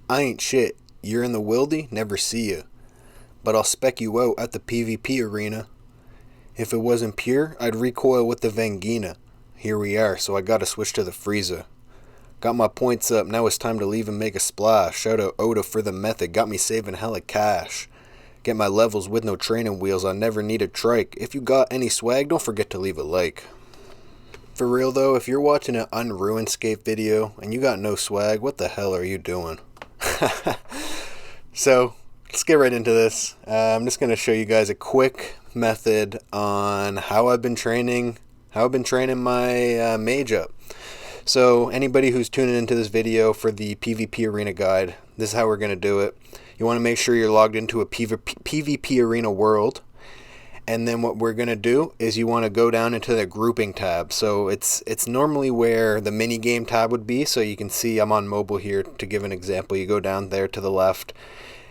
I ain't shit. You're in the wildy, never see you. But I'll spec you out at the PvP arena. If it wasn't pure, I'd recoil with the Vangina. Here we are, so I gotta switch to the Frieza. Got my points up, now it's time to leave and make a splash. Shout out Oda for the method, got me saving hella cash. Get my levels with no training wheels, I never need a trike. If you got any swag, don't forget to leave a like. For real though, if you're watching an unruinscape video and you got no swag, what the hell are you doing? So, let's get right into this. I'm just going to show you guys a quick method on how I've been training my mage up. So anybody who's tuning into this video for the PvP arena guide, this is how we're going to do it. You want to make sure you're logged into a PvP arena world. And then what we're going to do is you want to go down into the grouping tab. So it's normally where the mini game tab would be. So you can see I'm on mobile here to give an example. You go down there to the left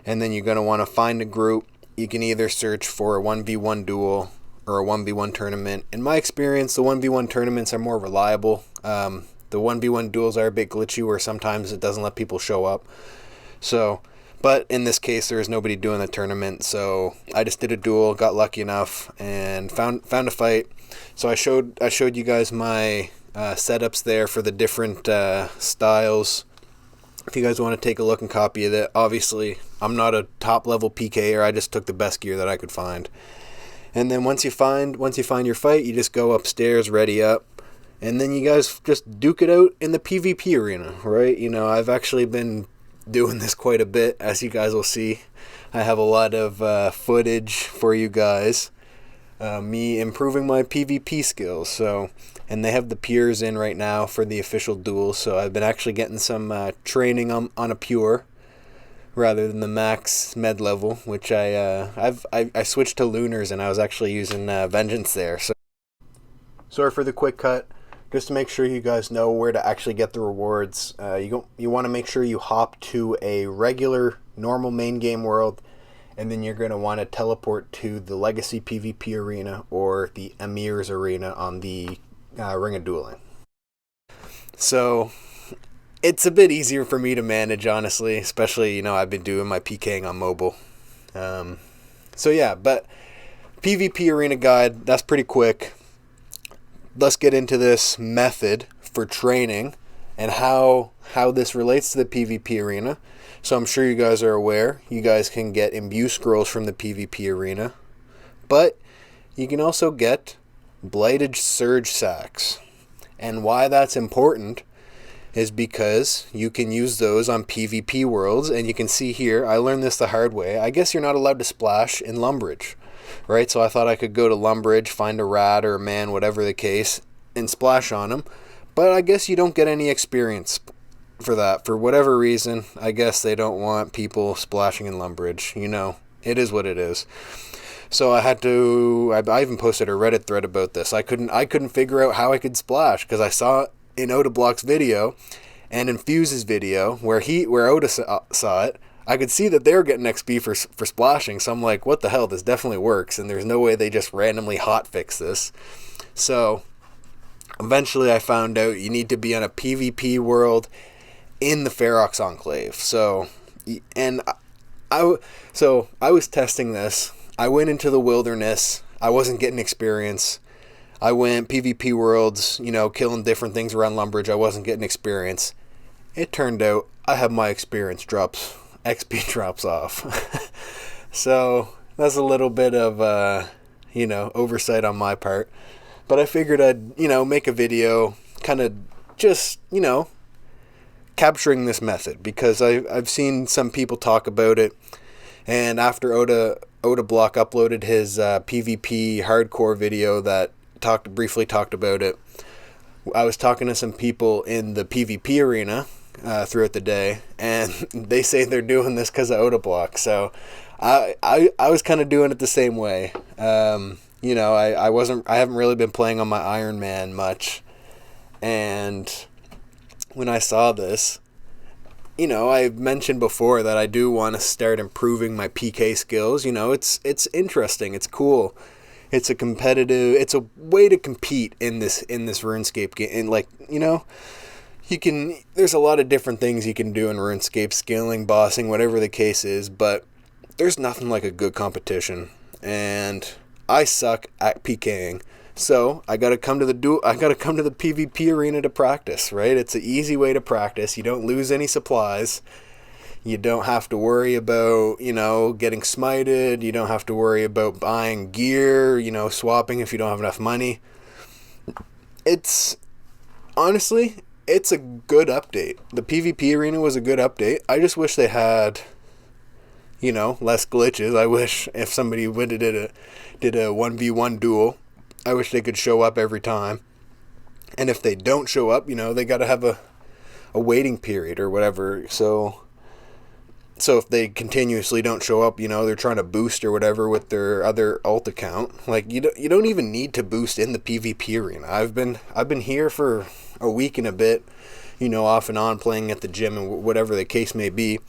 and then you're going to want to find a group. You can either search for a 1v1 duel or a 1v1 tournament. In my experience, the 1v1 tournaments are more reliable. The 1v1 duels are a bit glitchy where sometimes it doesn't let people show up. But in this case, there is nobody doing the tournament, so I just did a duel, got lucky enough, and found a fight. So I showed you guys my setups there for the different styles. If you guys want to take a look and copy of it, obviously I'm not a top level PKer. I just took the best gear that I could find. And then once you find your fight, you just go upstairs, ready up. And then you guys just duke it out in the PvP arena, right? You know, I've actually been doing this quite a bit, as you guys will see. I have a lot of footage for you guys. Me improving my PvP skills. And they have the pures in right now for the official duel. So I've been actually getting some training on a pure rather than the max med level, which I switched to lunars and I was actually using vengeance there. So sorry for the quick cut. Just to make sure you guys know where to actually get the rewards, you want to make sure you hop to a regular, normal main game world, and then you're going to want to teleport to the Legacy PvP arena or the Emir's arena on the Ring of Dueling. So, it's a bit easier for me to manage, honestly, especially, I've been doing my PKing on mobile. So yeah, but PvP arena guide, that's pretty quick. Let's get into this method for training and how this relates to the PvP arena. So I'm sure you guys are aware, you guys can get imbue scrolls from the PvP arena, but you can also get blighted surge sacks. And why that's important is because you can use those on PvP worlds, and you can see here, I learned this the hard way. I guess you're not allowed to splash in Lumbridge. Right, so I thought I could go to Lumbridge, find a rat or a man, whatever the case, and splash on him. But I guess you don't get any experience for that. For whatever reason, I guess they don't want people splashing in Lumbridge. It is what it is. So I even posted a Reddit thread about this. I couldn't figure out how I could splash because I saw it in Oda Block's video and in Fuse's video where Oda saw it. I could see that they were getting XP for splashing, so I'm like, what the hell, this definitely works, and there's no way they just randomly hotfix this. So, eventually I found out you need to be on a PvP world in the Ferox Enclave. So, I was testing this. I went into the wilderness. I wasn't getting experience. I went PvP worlds, killing different things around Lumbridge. I wasn't getting experience. It turned out I have my experience XP drops off. So that's a little bit of oversight on my part, but I figured I'd make a video kind of just capturing this method because I've seen some people talk about it, and after Oda Block uploaded his PvP hardcore video that briefly talked about it, I was talking to some people in the PvP arena throughout the day, and they say they're doing this because of Oda Block. So I was kind of doing it the same way. I haven't really been playing on my Ironman much, and when I saw this, I've mentioned before that I do want to start improving my PK skills. It's interesting, it's cool, it's a way to compete in this RuneScape game, and there's a lot of different things you can do in RuneScape, scaling, bossing, whatever the case is, but there's nothing like a good competition. And I suck at PKing. So I gotta come to the PvP arena to practice, right? It's an easy way to practice. You don't lose any supplies. You don't have to worry about, getting smited. You don't have to worry about buying gear, swapping if you don't have enough money. Honestly, it's a good update. The PvP arena was a good update. I just wish they had, less glitches. I wish if somebody did a 1v1 duel, I wish they could show up every time. And if they don't show up, they got to have a waiting period or whatever. So if they continuously don't show up, they're trying to boost or whatever with their other alt account. Like, you don't even need to boost in the PvP arena. I've been here for a week and a bit, off and on playing at the gym and whatever the case may be.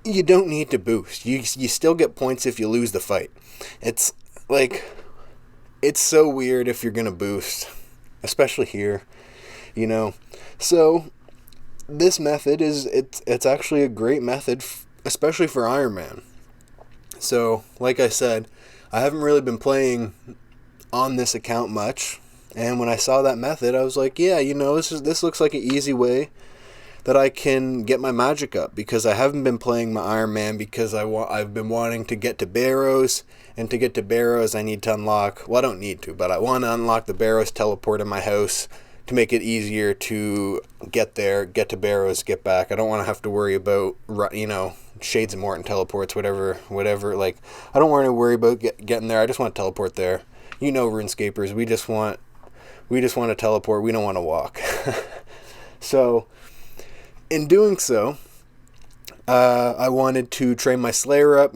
You don't need to boost. You still get points if you lose the fight. It's like, it's so weird if you're going to boost, especially here, So this method it's actually a great method, especially for Ironman. So, like I said, I haven't really been playing on this account much, and when I saw that method, I was like, yeah, this looks like an easy way that I can get my magic up, because I haven't been playing my Ironman because I've been wanting to get to Barrows, and to get to Barrows I need to unlock, well, I don't need to, but I want to unlock the Barrows teleport in my house to make it easier to get there, get to Barrows, get back. I don't want to have to worry about, Shades of Morton teleports, whatever, like, I don't want to worry about getting there. I just want to teleport there. RuneScapers, we just want to teleport, we don't want to walk. So, in doing so, I wanted to train my Slayer up,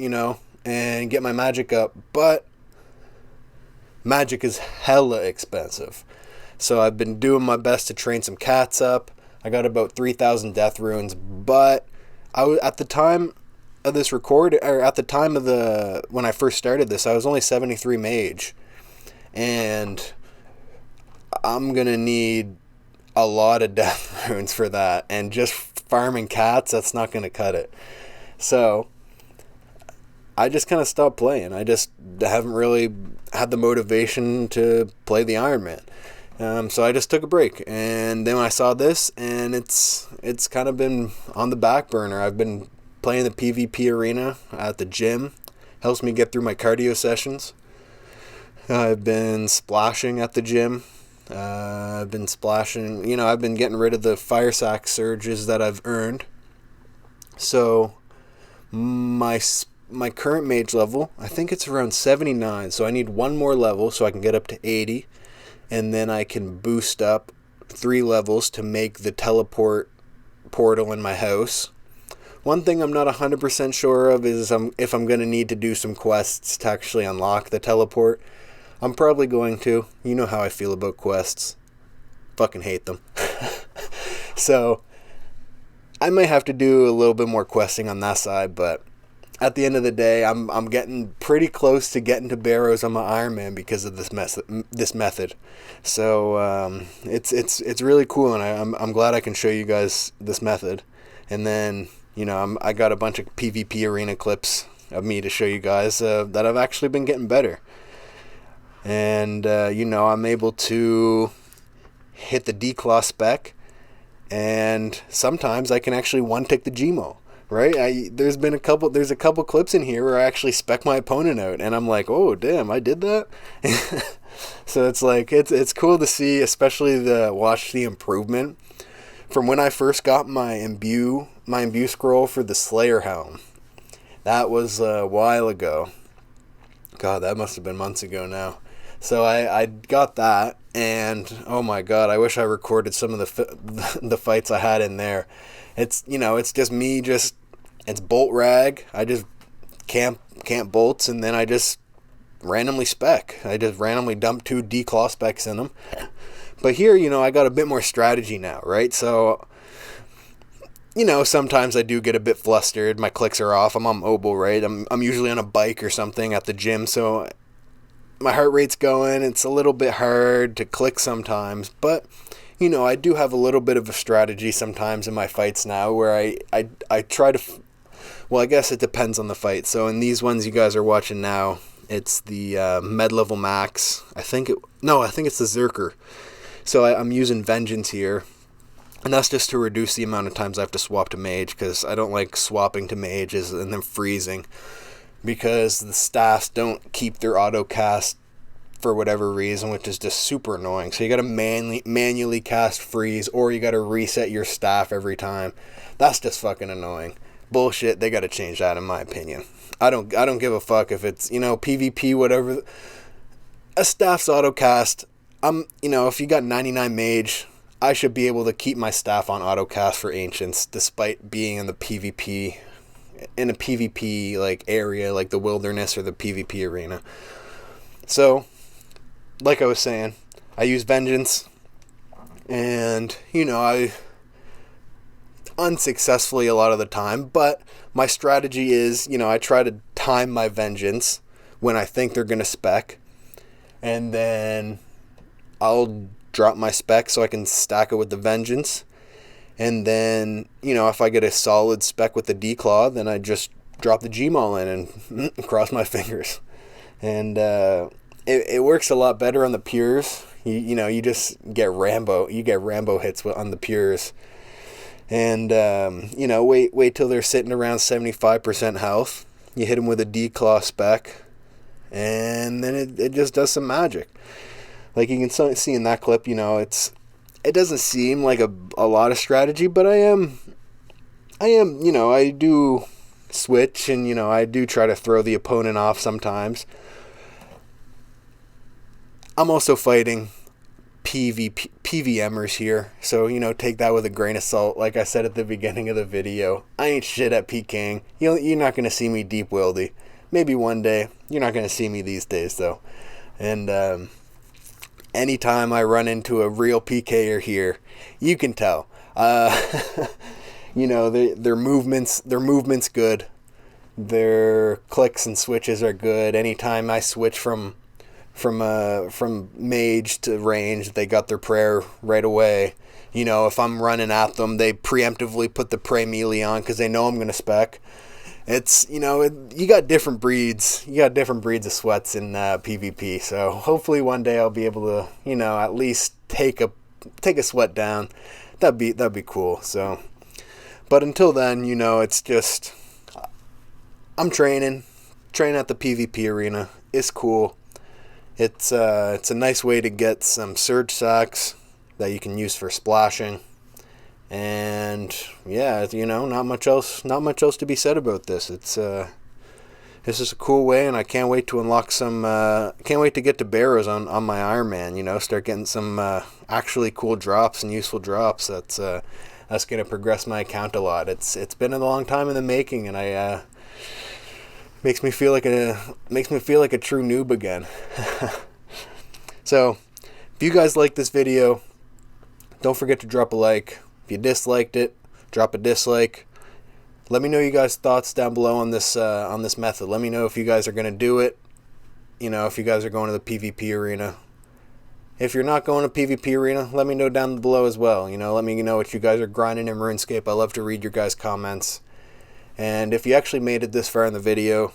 and get my magic up, but magic is hella expensive. So I've been doing my best to train some cats up. I got about 3,000 death runes, but at the time of this when I first started this, I was only 73 mage, and I'm gonna need a lot of death runes for that, and just farming cats, that's not gonna cut it. So I just kind of stopped playing. I just haven't really had the motivation to play the Ironman. So I just took a break, and then I saw this, and it's kind of been on the back burner. I've been playing the PvP arena at the gym. Helps me get through my cardio sessions. I've been splashing at the gym. I've been splashing, I've been getting rid of the fire sack surges that I've earned. So my current mage level, I think it's around 79, so I need one more level so I can get up to 80. And then I can boost up 3 levels to make the teleport portal in my house. One thing I'm not 100% sure of is if I'm going to need to do some quests to actually unlock the teleport. I'm probably going to. You know how I feel about quests. Fucking hate them. So, I might have to do a little bit more questing on that side, but at the end of the day, I'm getting pretty close to getting to Barrows on my Ironman because of this method. So it's really cool, and I'm glad I can show you guys this method. And then I got a bunch of PvP arena clips of me to show you guys that I've actually been getting better. And I'm able to hit the declaw spec, and sometimes I can actually one-tick the Gmo. Right? There's a couple clips in here where I actually spec my opponent out, and I'm like, oh damn, I did that. So it's like it's cool to see, especially watch the improvement from when I first got my imbue scroll for the Slayer helm. That was a while ago. God, that must have been months ago now. So I got that, and oh my god, I wish I recorded some of the fights I had in there. It's it's just me, it's bolt rag. I just camp bolts, and then I just randomly spec. I just randomly dump 2 declaw specs in them. But here, I got a bit more strategy now, right? So, sometimes I do get a bit flustered. My clicks are off. I'm on mobile, right? I'm usually on a bike or something at the gym, so my heart rate's going. It's a little bit hard to click sometimes, but I do have a little bit of a strategy sometimes in my fights now where I try to, well, I guess it depends on the fight. So in these ones you guys are watching now, it's the med level max. I think it's the Zerker. So I'm using Vengeance here. And that's just to reduce the amount of times I have to swap to mage, because I don't like swapping to mages and then freezing, because the staffs don't keep their auto cast for whatever reason, which is just super annoying. So you gotta manually cast freeze, or you gotta reset your staff every time. That's just fucking annoying. Bullshit. They gotta change that, in my opinion. I don't give a fuck if it's, PvP, whatever. A staff's auto cast. If you got 99 mage, I should be able to keep my staff on autocast for Ancients, despite being in a PvP like area, like the wilderness or the PvP arena. So, like I was saying, I use Vengeance, and I unsuccessfully a lot of the time, but my strategy is, I try to time my Vengeance when I think they're gonna spec, and then I'll drop my spec so I can stack it with the Vengeance. And then, if I get a solid spec with the D-Claw, then I just drop the Gmaul in and cross my fingers. And it works a lot better on the pures. You just get Rambo. You get Rambo hits on the pures. And, wait till they're sitting around 75% health. You hit them with a D-Claw spec. And then it just does some magic. Like you can see in that clip, it doesn't seem like a lot of strategy, but I do switch, and, I do try to throw the opponent off sometimes. I'm also fighting PVMers here, so, take that with a grain of salt. Like I said at the beginning of the video, I ain't shit at PKing. You're not going to see me deep wildy. Maybe one day. You're not going to see me these days, though. And, anytime I run into a real PKer here, you can tell. Their movement's good. Their clicks and switches are good. Anytime I switch from mage to range, they got their prayer right away. If I'm running at them, they preemptively put the pray melee on because they know I'm gonna spec. It's, you got different breeds. You got different breeds of sweats in PvP. So hopefully one day I'll be able to, at least take a sweat down. That'd be cool. So, but until then, it's just, I'm training at the PvP arena. It's cool. It's a nice way to get some surge sacks that you can use for splashing. And yeah, not much else to be said about this. It's this is a cool way, and I can't wait to unlock some. Can't wait to get to barrows on my Ironman. Start getting some actually cool drops and useful drops. That's gonna progress my account a lot. It's been a long time in the making, and I makes me feel like a true noob again. So, if you guys like this video, don't forget to drop a like. If you disliked it, drop a dislike. Let me know you guys' thoughts down below on this method. Let me know if you guys are gonna do it. If you guys are going to the PvP arena. If you're not going to PvP arena, let me know down below as well. Let me know what you guys are grinding in RuneScape. I love to read your guys' comments. And if you actually made it this far in the video,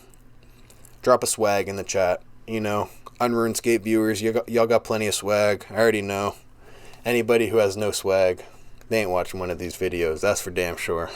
drop a swag in the chat. On RuneScape viewers, y'all got plenty of swag. I already know. Anybody who has no swag, they ain't watching one of these videos. That's for damn sure.